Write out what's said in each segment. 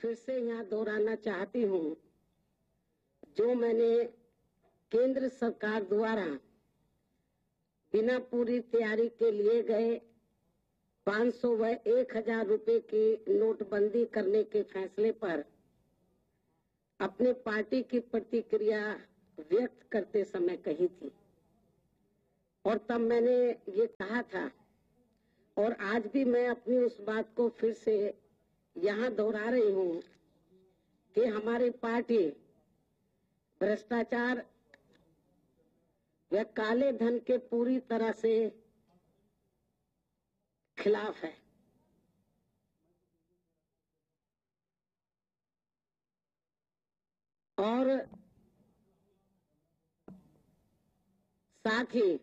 फिर से यहाँ दोहराना चाहती हूँ, जो मैंने केंद्र सरकार द्वारा बिना पूरी तैयारी के लिए गए 500 व 1000 रुपए की नोटबंदी करने के फैसले पर अपने पार्टी की प्रतिक्रिया व्यक्त करते समय कही थी। और तब मैंने ये कहा था, और आज भी मैं अपनी उस बात को फिर से यहाँ दोहरा रही हूँ कि हमारी पार्टी भ्रष्टाचार व काले धन के पूरी तरह से खिलाफ है। और साथ ही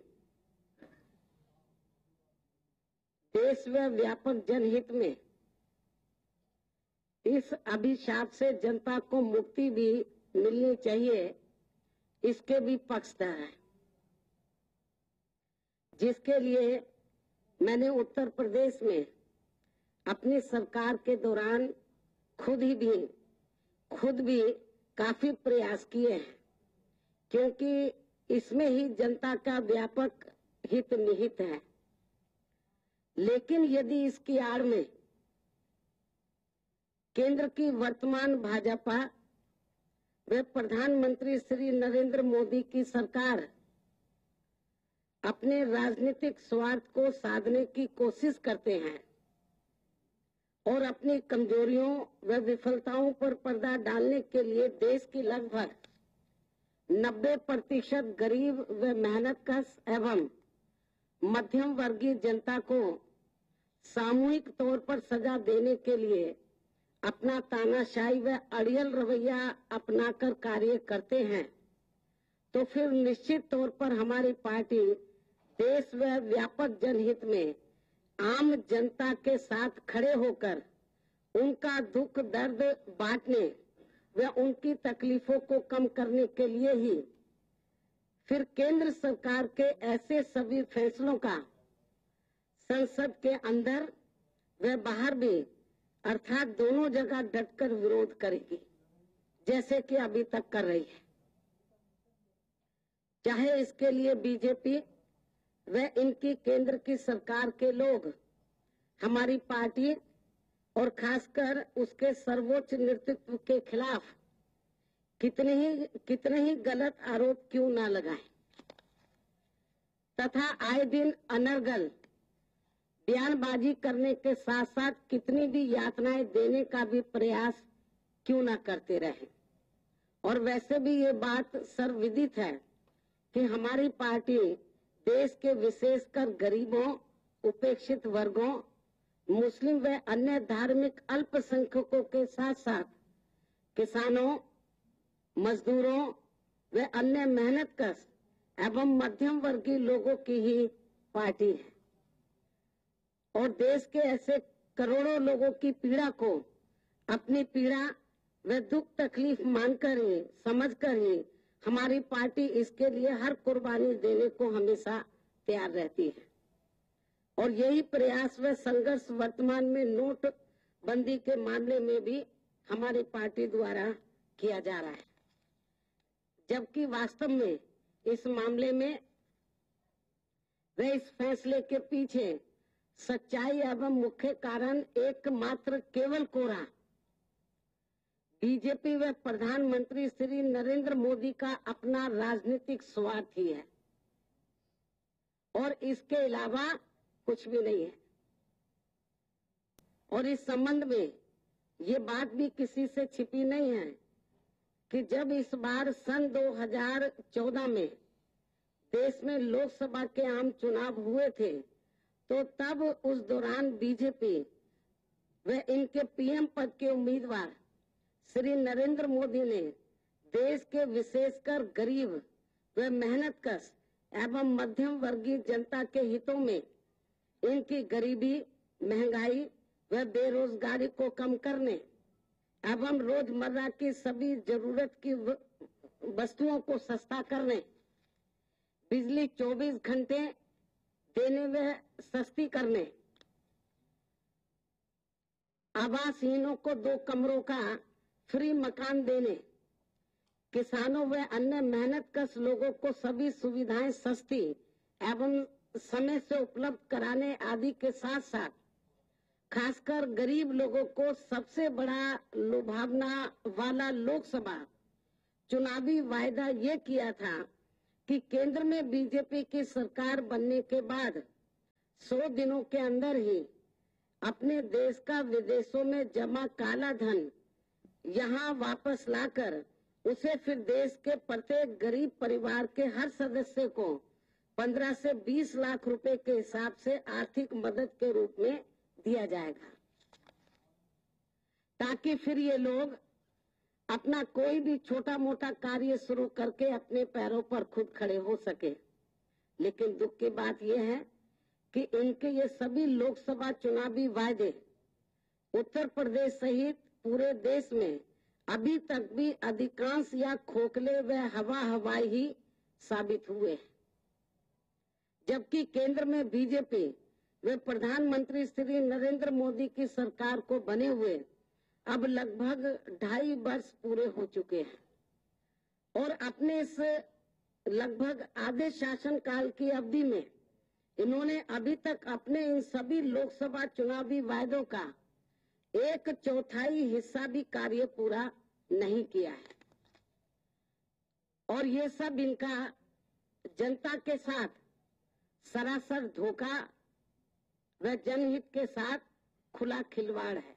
देश व व्यापक जनहित में इस अभिशाप से जनता को मुक्ति भी मिलनी चाहिए, इसके भी पक्षधर है, जिसके लिए मैंने उत्तर प्रदेश में अपनी सरकार के दौरान खुद भी काफी प्रयास किए हैं, क्योंकि इसमें ही जनता का व्यापक हित निहित है। लेकिन यदि इसकी आड़ में केंद्र की वर्तमान भाजपा व प्रधानमंत्री श्री नरेंद्र मोदी की सरकार अपने राजनीतिक स्वार्थ को साधने की कोशिश करते हैं और अपनी कमजोरियों व विफलताओं पर पर्दा डालने के लिए देश की लगभग 90% गरीब व मेहनतकश एवं मध्यम वर्गीय जनता को सामूहिक तौर पर सजा देने के लिए अपना तानाशाही व अड़ियल रवैया अपनाकर कार्य करते हैं, तो फिर निश्चित तौर पर हमारी पार्टी देश व व्यापक जनहित में आम जनता के साथ खड़े होकर उनका दुख दर्द बांटने व उनकी तकलीफों को कम करने के लिए ही फिर केंद्र सरकार के ऐसे सभी फैसलों का संसद के अंदर व बाहर भी अर्थात दोनों जगह डटकर विरोध करेगी, जैसे कि अभी तक कर रही है। चाहे इसके लिए बीजेपी व इनकी केंद्र की सरकार के लोग हमारी पार्टी और खासकर उसके सर्वोच्च नेतृत्व के खिलाफ कितने ही गलत आरोप क्यों ना लगाएं, तथा आए दिन अनर्गल बयानबाजी करने के साथ साथ कितनी भी यातनाएं देने का भी प्रयास क्यों ना करते रहे। और वैसे भी ये बात सर्वविदित है कि हमारी पार्टी देश के विशेषकर गरीबों, उपेक्षित वर्गों, मुस्लिम व अन्य धार्मिक अल्पसंख्यकों के साथ साथ किसानों, मजदूरों व अन्य मेहनतकश एवं मध्यम वर्गीय लोगों की ही पार्टी है। और देश के ऐसे करोड़ों लोगों की पीड़ा को अपनी पीड़ा व दुख तकलीफ मानकर ही, समझकर ही हमारी पार्टी इसके लिए हर कुर्बानी देने को हमेशा तैयार रहती है। और यही प्रयास व संघर्ष वर्तमान में नोट बंदी के मामले में भी हमारी पार्टी द्वारा किया जा रहा है, जबकि वास्तव में इस मामले में व इस फैसले के पीछे सच्चाई एवं मुख्य कारण एकमात्र केवल कोरा बीजेपी व प्रधानमंत्री श्री नरेंद्र मोदी का अपना राजनीतिक स्वार्थ ही है, और इसके अलावा कुछ भी नहीं है। और इस संबंध में ये बात भी किसी से छिपी नहीं है कि जब इस बार सन 2014 में देश में लोकसभा के आम चुनाव हुए थे, तो तब उस दौरान बीजेपी व इनके पीएम पद के उम्मीदवार श्री नरेंद्र मोदी ने देश के विशेषकर गरीब व मेहनतकश एवं मध्यम वर्गीय जनता के हितों में इनकी गरीबी, महंगाई व बेरोजगारी को कम करने एवं रोजमर्रा की सभी जरूरत की वस्तुओं को सस्ता करने, बिजली 24 घंटे देने व सस्ती करने, आवासहीनों को 2 कमरों का फ्री मकान देने, किसानों व अन्य मेहनतकश लोगों को सभी सुविधाएं सस्ती एवं समय से उपलब्ध कराने आदि के साथ साथ खासकर गरीब लोगों को सबसे बड़ा लुभावना वाला लोकसभा चुनावी वायदा ये किया था कि केंद्र में बीजेपी की सरकार बनने के बाद 100 दिनों के अंदर ही अपने देश का विदेशों में जमा काला धन यहाँ वापस लाकर उसे फिर देश के प्रत्येक गरीब परिवार के हर सदस्य को 15 से 20 लाख रुपए के हिसाब से आर्थिक मदद के रूप में दिया जाएगा, ताकि फिर ये लोग अपना कोई भी छोटा मोटा कार्य शुरू करके अपने पैरों पर खुद खड़े हो सके। लेकिन दुख की बात यह है कि इनके ये सभी लोकसभा चुनावी वायदे उत्तर प्रदेश सहित पूरे देश में अभी तक भी अधिकांश या खोखले व हवाई ही साबित हुए हैं। जबकि केंद्र में बीजेपी व प्रधानमंत्री श्री नरेंद्र मोदी की सरकार को बने हुए अब लगभग 2.5 वर्ष पूरे हो चुके हैं और अपने इस लगभग आधे शासनकाल की अवधि में इन्होंने अभी तक अपने इन सभी लोकसभा चुनावी वायदों का 1/4 हिस्सा भी कार्य पूरा नहीं किया है। और ये सब इनका जनता के साथ सरासर धोखा व जनहित के साथ खुला खिलवाड़ है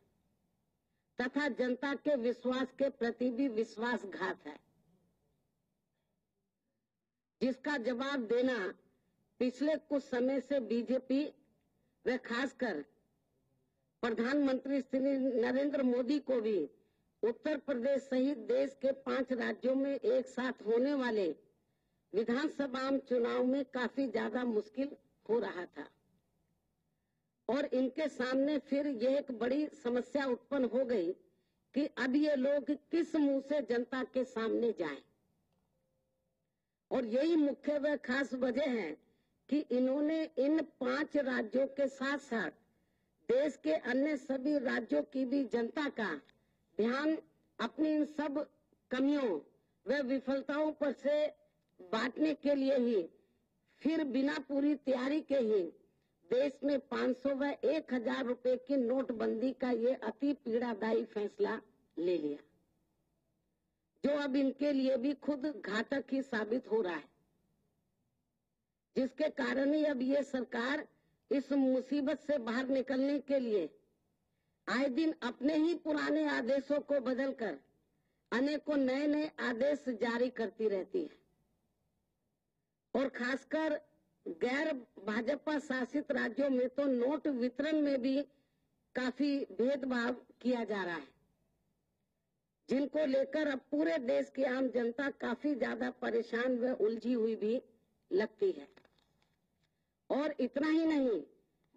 तथा जनता के विश्वास के प्रति भी विश्वासघात है, जिसका जवाब देना पिछले कुछ समय से बीजेपी व खासकर प्रधानमंत्री श्री नरेंद्र मोदी को भी उत्तर प्रदेश सहित देश के 5 राज्यों में एक साथ होने वाले विधानसभा चुनाव में काफी ज्यादा मुश्किल हो रहा था। और इनके सामने फिर यह एक बड़ी समस्या उत्पन्न हो गई कि अब ये लोग किस मुंह से जनता के सामने जाएं। और यही मुख्य व खास वजह है कि इन्होंने इन 5 राज्यों के साथ साथ देश के अन्य सभी राज्यों की भी जनता का ध्यान अपनी इन सब कमियों व विफलताओं पर से बांटने के लिए ही फिर बिना पूरी तैयारी के ही देश में 500 व 1000 रुपए की नोटबंदी का ये अति पीड़ादायी फैसला ले लिया, जो अब इनके लिए भी खुद घातक ही साबित हो रहा है, जिसके कारण ही अब ये सरकार इस मुसीबत से बाहर निकलने के लिए आए दिन अपने ही पुराने आदेशों को बदलकर अनेकों नए नए आदेश जारी करती रहती है। और खासकर गैर भाजपा शासित राज्यों में तो नोट वितरण में भी काफी भेदभाव किया जा रहा है, जिनको लेकर अब पूरे देश की आम जनता काफी ज्यादा परेशान व उलझी हुई भी लगती है। और इतना ही नहीं,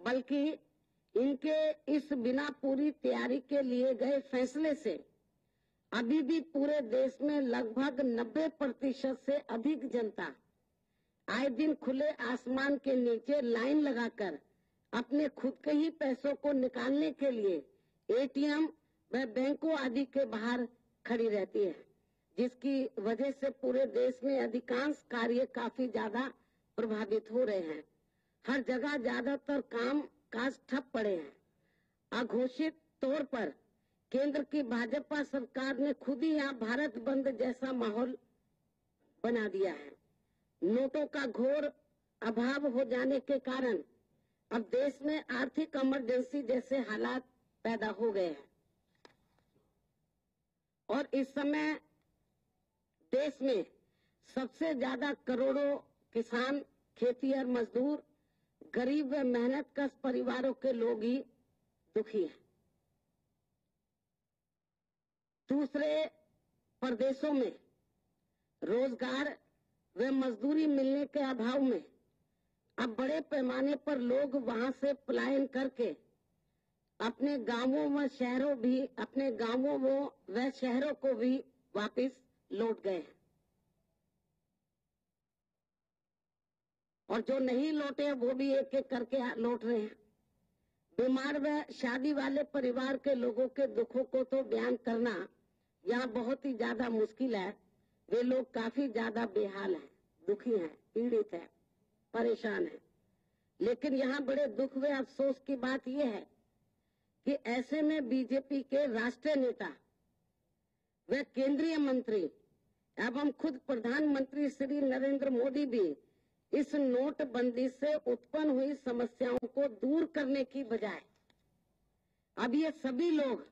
बल्कि इनके इस बिना पूरी तैयारी के लिए गए फैसले से अभी भी पूरे देश में लगभग 90% से अधिक जनता आए दिन खुले आसमान के नीचे लाइन लगाकर अपने खुद के ही पैसों को निकालने के लिए एटीएम व बैंकों आदि के बाहर खड़ी रहती है, जिसकी वजह से पूरे देश में अधिकांश कार्य काफी ज्यादा प्रभावित हो रहे हैं। हर जगह ज्यादातर काम काज ठप पड़े हैं। अघोषित तौर पर केंद्र की भाजपा सरकार ने खुद ही यहाँ भारत बंद जैसा माहौल बना दिया है। नोटों का घोर अभाव हो जाने के कारण अब देश में आर्थिक इमरजेंसी जैसे हालात पैदा हो गए हैं और इस समय देश में सबसे ज्यादा करोड़ों किसान, खेतिहर मजदूर, गरीब व मेहनतकश परिवारों के लोग ही दुखी हैं। दूसरे प्रदेशों में रोजगार व मजदूरी मिलने के अभाव में अब बड़े पैमाने पर लोग वहां से पलायन करके अपने गांवों व शहरों को भी वापस लौट गए हैं। और जो नहीं लौटे वो भी एक एक करके लौट रहे हैं। बीमार व शादी वाले परिवार के लोगों के दुखों को तो बयान करना यहाँ बहुत ही ज्यादा मुश्किल है। वे लोग काफी ज्यादा बेहाल हैं, दुखी हैं, पीड़ित हैं, परेशान हैं। लेकिन यहाँ बड़े दुख व अफसोस की बात यह है कि ऐसे में बीजेपी के राष्ट्रीय नेता व केंद्रीय मंत्री एवं खुद प्रधानमंत्री श्री नरेंद्र मोदी भी इस नोटबंदी से उत्पन्न हुई समस्याओं को दूर करने की बजाय अब ये सभी लोग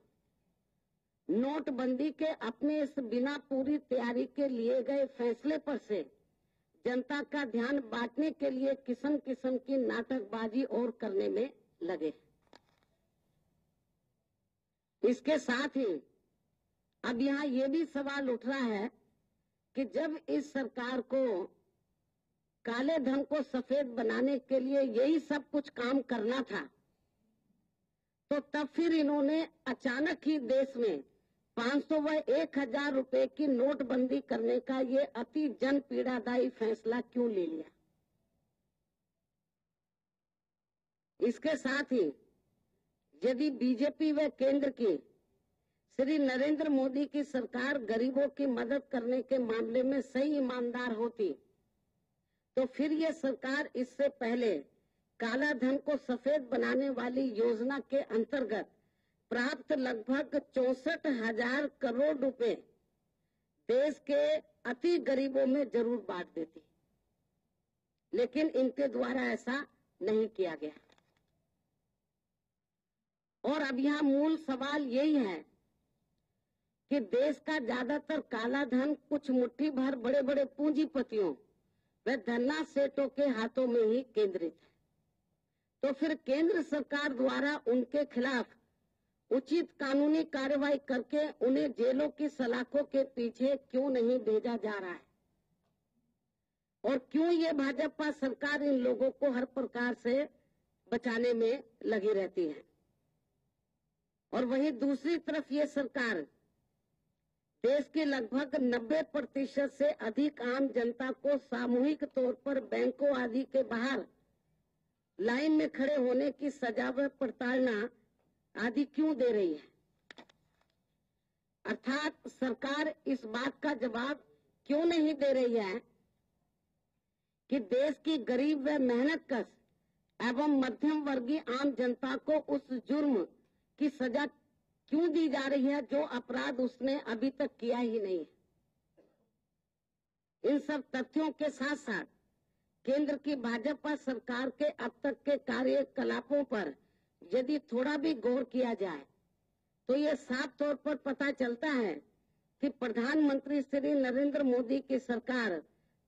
नोटबंदी के अपने इस बिना पूरी तैयारी के लिए गए फैसले पर से जनता का ध्यान बांटने के लिए किस्म किस्म की नाटकबाजी और करने में लगे। इसके साथ ही अब यहाँ ये भी सवाल उठ रहा है कि जब इस सरकार को काले धन को सफेद बनाने के लिए यही सब कुछ काम करना था, तो तब फिर इन्होंने अचानक ही देश में 500 व 1000 रुपए की नोटबंदी करने का ये अति जन पीड़ादायी फैसला क्यों ले लिया। इसके साथ ही यदि बीजेपी व केंद्र की श्री नरेंद्र मोदी की सरकार गरीबों की मदद करने के मामले में सही ईमानदार होती, तो फिर ये सरकार इससे पहले काला धन को सफेद बनाने वाली योजना के अंतर्गत प्राप्त लगभग 64,000 करोड़ रुपए देश के अति गरीबों में जरूर बांट देती। लेकिन इनके द्वारा ऐसा नहीं किया गया। और अब यहाँ मूल सवाल यही है कि देश का ज्यादातर काला धन कुछ मुट्ठी भर बड़े बड़े पूंजीपतियों व धन्ना सेठों के हाथों में ही केंद्रित है। तो फिर केंद्र सरकार द्वारा उनके खिलाफ उचित कानूनी कार्रवाई करके उन्हें जेलों की सलाखों के पीछे क्यों नहीं भेजा जा रहा है, और क्यों ये भाजपा सरकार इन लोगों को हर प्रकार से बचाने में लगी रहती है। और वहीं दूसरी तरफ ये सरकार देश के लगभग 90% से अधिक आम जनता को सामूहिक तौर पर बैंकों आदि के बाहर लाइन में खड़े होने की सजा व प्रताड़ना आदि क्यों दे रही है। अर्थात सरकार इस बात का जवाब क्यों नहीं दे रही है कि देश की गरीब व मेहनतकश एवं मध्यम वर्गीय आम जनता को उस जुर्म की सजा क्यों दी जा रही है जो अपराध उसने अभी तक किया ही नहीं है। इन सब तथ्यों के साथ साथ केंद्र की भाजपा सरकार के अब तक के कार्यकलापों पर यदि थोड़ा भी गौर किया जाए तो ये साफ तौर पर पता चलता है कि प्रधानमंत्री श्री नरेंद्र मोदी की सरकार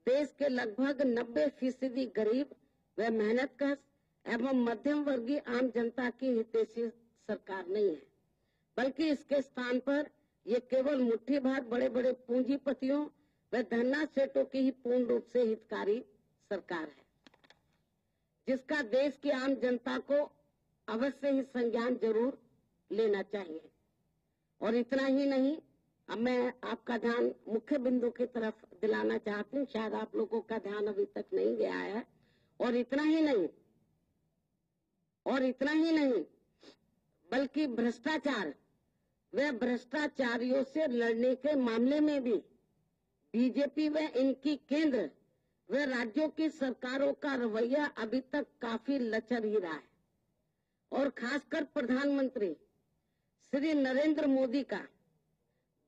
देश के लगभग 90% गरीब व मेहनतकश एवं मध्यम वर्गीय आम जनता की हितैषी सरकार नहीं है, बल्कि इसके स्थान पर ये केवल मुट्ठी भर बड़े बड़े पूंजीपतियों व धन्ना सेठों की ही पूर्ण रूप से हितकारी सरकार है, जिसका देश की आम जनता को अवश्य ही संज्ञान जरूर लेना चाहिए। और इतना ही नहीं, अब मैं आपका ध्यान मुख्य बिंदु की तरफ दिलाना चाहती हूँ, शायद आप लोगों का ध्यान अभी तक नहीं गया है। और इतना ही नहीं बल्कि भ्रष्टाचार व भ्रष्टाचारियों से लड़ने के मामले में भी बीजेपी व इनकी केंद्र व राज्यों की सरकारों का रवैया अभी तक काफी लचर ही रहा है। और खासकर प्रधानमंत्री श्री नरेंद्र मोदी का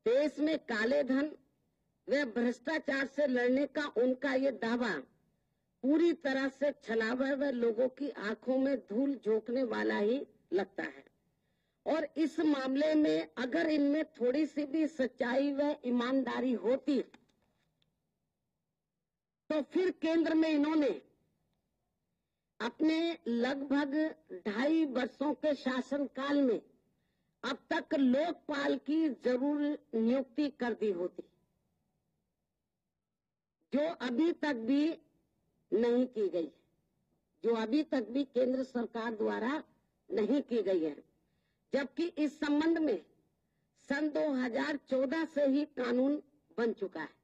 देश में काले धन व भ्रष्टाचार से लड़ने का उनका ये दावा पूरी तरह से छलावा व लोगों की आंखों में धूल झोंकने वाला ही लगता है। और इस मामले में अगर इनमें थोड़ी सी भी सच्चाई व ईमानदारी होती तो फिर केंद्र में इन्होंने अपने लगभग 2.5 वर्षों के शासनकाल में अब तक लोकपाल की जरूर नियुक्ति कर दी होती, जो अभी तक भी नहीं की गई है, जो अभी तक भी केंद्र सरकार द्वारा नहीं की गई है। जबकि इस संबंध में सन 2014 से ही कानून बन चुका है।